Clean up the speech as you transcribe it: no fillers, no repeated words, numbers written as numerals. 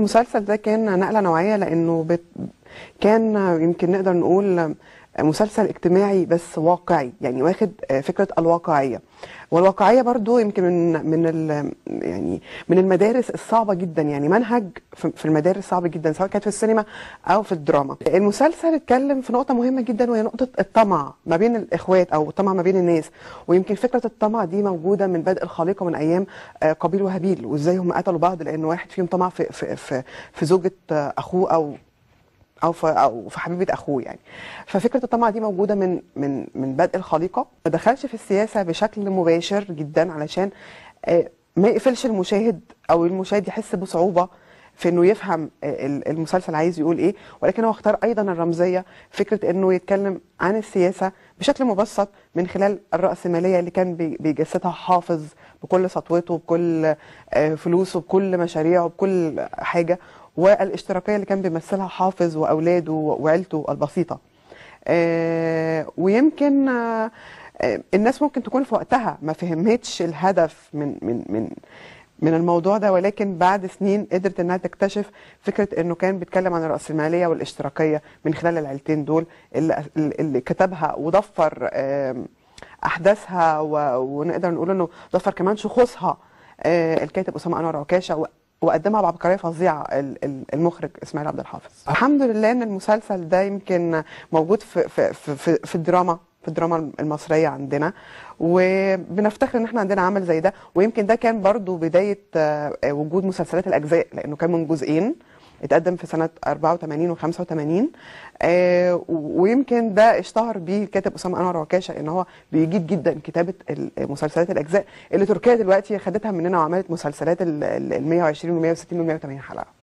المسلسل ده كان نقلة نوعية لأنه كان يمكن نقدر نقول مسلسل اجتماعي بس واقعي، يعني واخد فكرة الواقعية. والواقعية برضو يمكن يعني من المدارس الصعبة جدا، يعني منهج في المدارس صعب جدا سواء كانت في السينما أو في الدراما. المسلسل اتكلم في نقطة مهمة جدا وهي نقطة الطمع ما بين الإخوات أو الطمع ما بين الناس. ويمكن فكرة الطمع دي موجودة من بدء الخليقة من أيام قابيل وهابيل، وإزاي هم قتلوا بعض لأن واحد فيهم طمع في زوجة أخوه او في حبيبه اخوه يعني. ففكره الطمع دي موجوده من بدء الخليقه. ما دخلش في السياسه بشكل مباشر جدا علشان ما يقفلش المشاهد او المشاهد يحس بصعوبه في انه يفهم المسلسل عايز يقول ايه، ولكن هو اختار ايضا الرمزيه، فكره انه يتكلم عن السياسه بشكل مبسط من خلال الرأسماليه اللي كان بيجسدها حافظ بكل سطوته بكل فلوسه بكل مشاريعه بكل حاجه، والاشتراكيه اللي كان بيمثلها حافظ واولاده وعيلته البسيطه. ويمكن الناس ممكن تكون في وقتها ما فهمتش الهدف من الموضوع ده، ولكن بعد سنين قدرت انها تكتشف فكره انه كان بيتكلم عن الرأسماليه والاشتراكيه من خلال العيلتين دول اللي كتبها وضفر احداثها، ونقدر نقول انه ضفر كمان شخوصها الكاتب اسامه انور عكاشه، وقدمها بعبقريه فظيعه المخرج اسماعيل عبد الحافظ. الحمد لله ان المسلسل ده يمكن موجود في الدراما المصريه عندنا، وبنفتخر ان احنا عندنا عمل زي ده. ويمكن ده كان برضو بدايه وجود مسلسلات الاجزاء، لانه كان من جزئين اتقدم في سنه 84 و85. ويمكن ده اشتهر بيه الكاتب اسامه انور عكاشه ان هو بيجيد جدا كتابه مسلسلات الاجزاء اللي تركيا دلوقتي خدتها مننا وعملت مسلسلات ال 120 و 160 و 180 حلقه.